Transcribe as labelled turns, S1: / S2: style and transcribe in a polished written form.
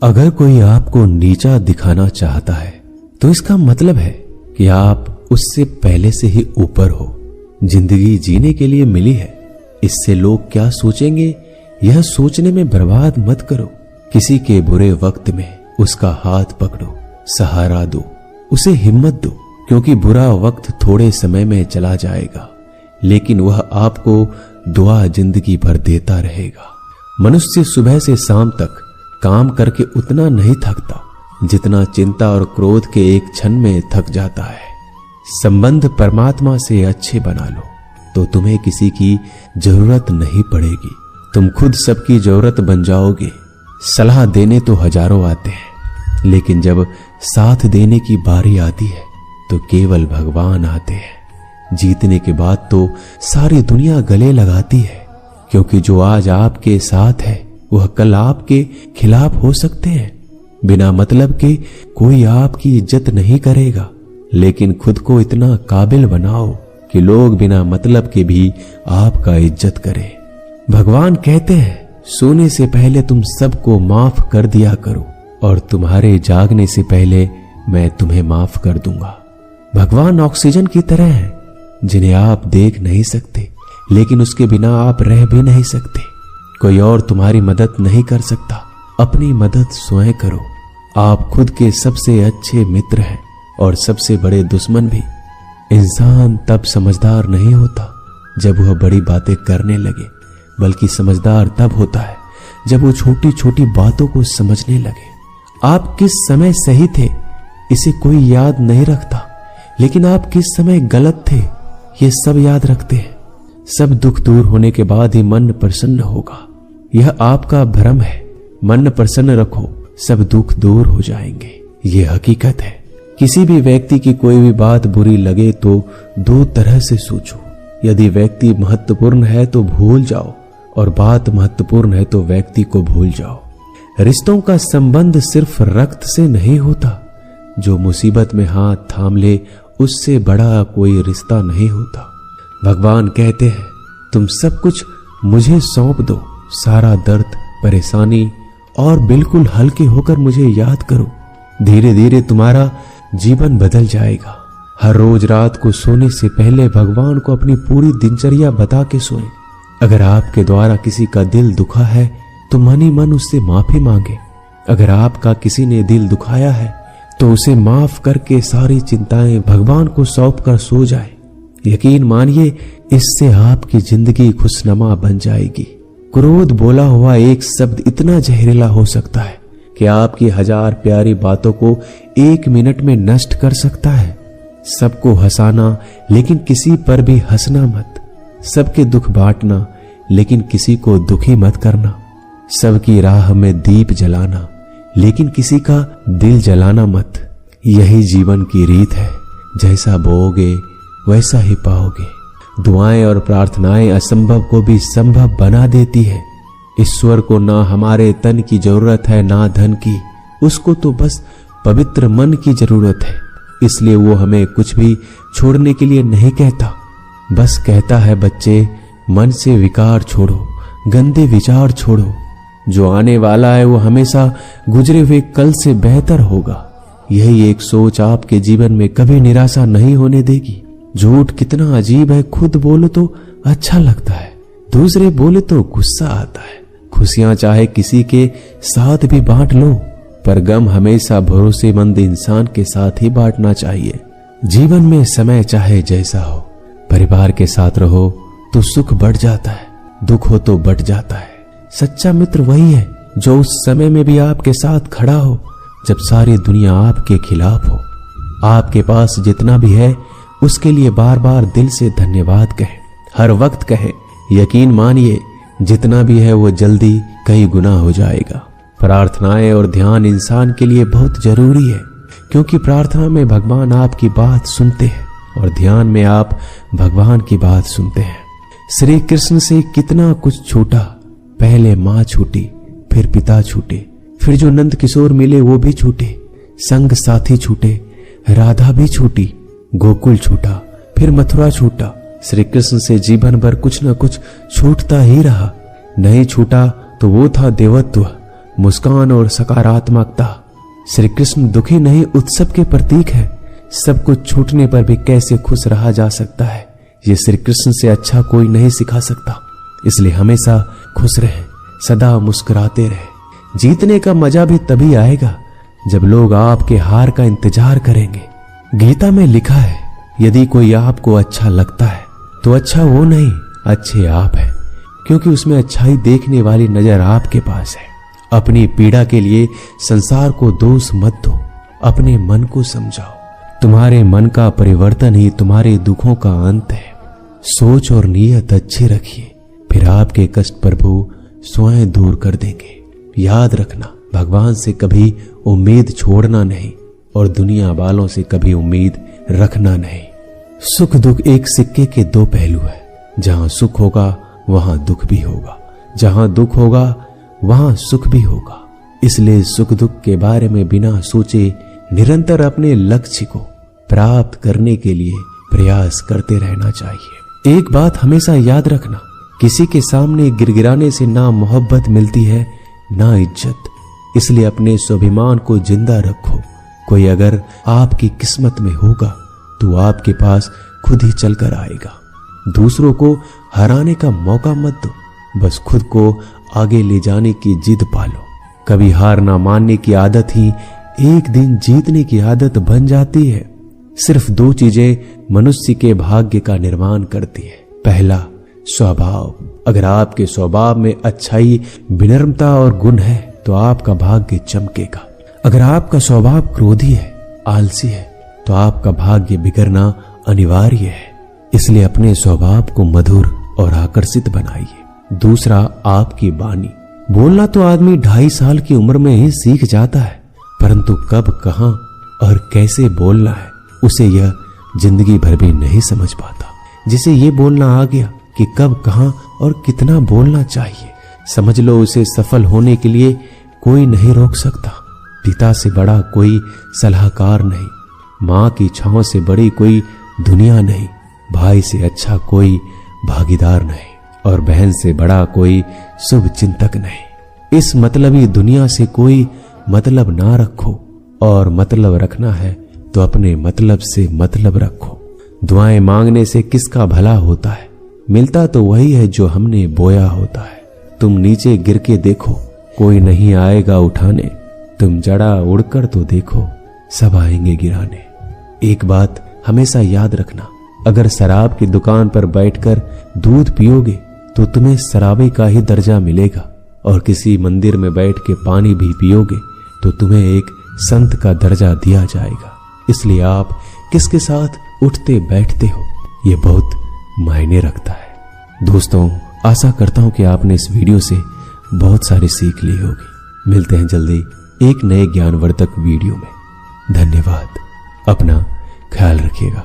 S1: अगर कोई आपको नीचा दिखाना चाहता है तो इसका मतलब है कि आप उससे पहले से ही ऊपर हो। जिंदगी जीने के लिए मिली है, इससे लोग क्या सोचेंगे यह सोचने में बर्बाद मत करो। किसी के बुरे वक्त में उसका हाथ पकड़ो, सहारा दो, उसे हिम्मत दो, क्योंकि बुरा वक्त थोड़े समय में चला जाएगा लेकिन वह आपको दुआ जिंदगी भर देता रहेगा। मनुष्य सुबह से शाम तक काम करके उतना नहीं थकता जितना चिंता और क्रोध के एक क्षण में थक जाता है। संबंध परमात्मा से अच्छे बना लो तो तुम्हें किसी की जरूरत नहीं पड़ेगी, तुम खुद सबकी जरूरत बन जाओगे। सलाह देने तो हजारों आते हैं लेकिन जब साथ देने की बारी आती है तो केवल भगवान आते हैं। जीतने के बाद तो सारी दुनिया गले लगाती है, क्योंकि जो आज आपके साथ है वह कल आपके खिलाफ हो सकते हैं। बिना मतलब के कोई आपकी इज्जत नहीं करेगा, लेकिन खुद को इतना काबिल बनाओ कि लोग बिना मतलब के भी आपका इज्जत करें। भगवान कहते हैं सोने से पहले तुम सबको माफ कर दिया करो और तुम्हारे जागने से पहले मैं तुम्हें माफ कर दूंगा। भगवान ऑक्सीजन की तरह है जिन्हें आप देख नहीं सकते लेकिन उसके बिना आप रह भी नहीं सकते। कोई और तुम्हारी मदद नहीं कर सकता, अपनी मदद स्वयं करो। आप खुद के सबसे अच्छे मित्र हैं और सबसे बड़े दुश्मन भी। इंसान तब समझदार नहीं होता जब वह बड़ी बातें करने लगे, बल्कि समझदार तब होता है जब वो छोटी छोटी बातों को समझने लगे। आप किस समय सही थे इसे कोई याद नहीं रखता, लेकिन आप किस समय गलत थे ये सब याद रखते हैं। सब दुख दूर होने के बाद ही मन प्रसन्न होगा, यह आपका भ्रम है। मन प्रसन्न रखो, सब दुख दूर हो जाएंगे, ये हकीकत है। किसी भी व्यक्ति की कोई भी बात बुरी लगे तो दो तरह से सोचो। यदि व्यक्ति महत्वपूर्ण है तो भूल जाओ और बात महत्वपूर्ण है तो व्यक्ति को भूल जाओ। रिश्तों का संबंध सिर्फ रक्त से नहीं होता, जो मुसीबत में हाथ थाम ले उससे बड़ा कोई रिश्ता नहीं होता। भगवान कहते हैं तुम सब कुछ मुझे सौंप दो, सारा दर्द परेशानी, और बिल्कुल हल्के होकर मुझे याद करो। धीरे धीरे तुम्हारा जीवन बदल जाएगा। हर रोज रात को सोने से पहले भगवान को अपनी पूरी दिनचर्या बता के सोएं। अगर आपके द्वारा किसी का दिल दुखा है तो मन ही मन उससे माफी मांगे। अगर आपका किसी ने दिल दुखाया है तो उसे माफ करके सारी चिंताएं भगवान को सौंप कर सो जाए। यकीन मानिए इससे आपकी जिंदगी खुशनुमा बन जाएगी। क्रोध बोला हुआ एक शब्द इतना जहरीला हो सकता है कि आपकी हजार प्यारी बातों को एक मिनट में नष्ट कर सकता है। सबको हंसाना लेकिन किसी पर भी हंसना मत। सबके दुख बांटना लेकिन किसी को दुखी मत करना। सबकी राह में दीप जलाना लेकिन किसी का दिल जलाना मत। यही जीवन की रीत है, जैसा बोओगे वैसा ही पाओगे। दुआएं और प्रार्थनाएं असंभव को भी संभव बना देती है। ईश्वर को ना हमारे तन की जरूरत है ना धन की, उसको तो बस पवित्र मन की जरूरत है। इसलिए वो हमें कुछ भी छोड़ने के लिए नहीं कहता, बस कहता है बच्चे मन से विकार छोड़ो, गंदे विचार छोड़ो। जो आने वाला है वो हमेशा गुजरे हुए कल से बेहतर होगा। यही एक सोच आपके जीवन में कभी निराशा नहीं होने देगी। झूठ कितना अजीब है, खुद बोलो तो अच्छा लगता है, दूसरे बोले तो गुस्सा आता है। खुशियां चाहे किसी के साथ भी बांट लो, पर गम हमेशा भरोसेमंद इंसान के साथ ही बांटना चाहिए। जीवन में समय चाहे जैसा हो, परिवार के साथ रहो तो सुख बढ़ जाता है, दुख हो तो बढ़ जाता है। सच्चा मित्र वही है जो उस समय में भी आपके साथ खड़ा हो जब सारी दुनिया आपके खिलाफ हो। आपके पास जितना भी है उसके लिए बार बार दिल से धन्यवाद कहें, हर वक्त कहें। यकीन मानिए जितना भी है वो जल्दी कई गुना हो जाएगा। प्रार्थनाएं और ध्यान इंसान के लिए बहुत जरूरी है, क्योंकि प्रार्थना में भगवान आपकी बात सुनते हैं और ध्यान में आप भगवान की बात सुनते हैं। श्री कृष्ण से कितना कुछ छूटा, पहले माँ छूटी, फिर पिता छूटे, फिर जो नंद किशोर मिले वो भी छूटे, संग साथी छूटे, राधा भी छूटी, गोकुल छूटा, फिर मथुरा छूटा। श्री कृष्ण से जीवन भर कुछ न कुछ छूटता ही रहा। नहीं छूटा तो वो था देवत्व, मुस्कान और सकारात्मकता। श्री कृष्ण दुखी नहीं, उत्सव के प्रतीक है। सब कुछ छूटने पर भी कैसे खुश रहा जा सकता है, ये श्री कृष्ण से अच्छा कोई नहीं सिखा सकता। इसलिए हमेशा खुश रहें, सदा मुस्कुराते रहें। जीतने का मजा भी तभी आएगा जब लोग आपके हार का इंतजार करेंगे। गीता में लिखा है, यदि कोई आपको अच्छा लगता है तो अच्छा वो नहीं, अच्छे आप हैं, क्योंकि उसमें अच्छाई देखने वाली नजर आपके पास है। अपनी पीड़ा के लिए संसार को दोष मत दो, अपने मन को समझाओ। तुम्हारे मन का परिवर्तन ही तुम्हारे दुखों का अंत है। सोच और नीयत अच्छी रखिए, फिर आपके कष्ट प्रभु स्वयं दूर कर देंगे। याद रखना, भगवान से कभी उम्मीद छोड़ना नहीं और दुनिया वालों से कभी उम्मीद रखना नहीं। सुख दुख एक सिक्के के दो पहलू है। जहां सुख होगा वहां दुख भी होगा, जहां दुख होगा वहां सुख भी होगा। इसलिए सुख दुख के बारे में बिना सोचे निरंतर अपने लक्ष्य को प्राप्त करने के लिए प्रयास करते रहना चाहिए। एक बात हमेशा याद रखना, किसी के सामने गिड़गिड़ाने से ना मोहब्बत मिलती है ना इज्जत। इसलिए अपने स्वाभिमान को जिंदा रखो। कोई अगर आपकी किस्मत में होगा तो आपके पास खुद ही चलकर आएगा। दूसरों को हराने का मौका मत दो, बस खुद को आगे ले जाने की जिद पालो। कभी हार ना मानने की आदत ही एक दिन जीतने की आदत बन जाती है। सिर्फ दो चीजें मनुष्य के भाग्य का निर्माण करती है। पहला, स्वभाव। अगर आपके स्वभाव में अच्छाई, विनम्रता और गुण है तो आपका भाग्य चमकेगा। अगर आपका स्वभाव क्रोधी है, आलसी है, तो आपका भाग्य बिगड़ना अनिवार्य है। इसलिए अपने स्वभाव को मधुर और आकर्षित बनाइए। दूसरा, आपकी वाणी। बोलना तो आदमी 2.5 साल की उम्र में ही सीख जाता है, परंतु कब, कहां और कैसे बोलना है उसे यह जिंदगी भर भी नहीं समझ पाता। जिसे ये बोलना आ गया कि कब, कहां और कितना बोलना चाहिए, समझ लो उसे सफल होने के लिए कोई नहीं रोक सकता। पिता से बड़ा कोई सलाहकार नहीं, माँ की छांव से बड़ी कोई दुनिया नहीं, भाई से अच्छा कोई भागीदार नहीं और बहन से बड़ा कोई शुभ चिंतक नहीं। इस मतलबी दुनिया से कोई मतलब ना रखो, और मतलब रखना है तो अपने मतलब से मतलब रखो। दुआएं मांगने से किसका भला होता है, मिलता तो वही है जो हमने बोया होता है। तुम नीचे गिर के देखो, कोई नहीं आएगा उठाने। तुम जड़ा उड़कर तो देखो, सब आएंगे गिराने। एक बात हमेशा याद रखना, अगर शराब की दुकान पर बैठकर दूध पियोगे तो तुम्हें शराबी का ही दर्जा मिलेगा, और किसी मंदिर में बैठ के पानी भी पियोगे तो तुम्हें एक संत का दर्जा दिया जाएगा। इसलिए आप किसके साथ उठते बैठते हो ये बहुत मायने रखता है। दोस्तों, आशा करता हूं कि आपने इस वीडियो से बहुत सारी सीख ली होगी। मिलते हैं जल्दी एक नए ज्ञानवर्धक वीडियो में। धन्यवाद। अपना ख्याल रखिएगा।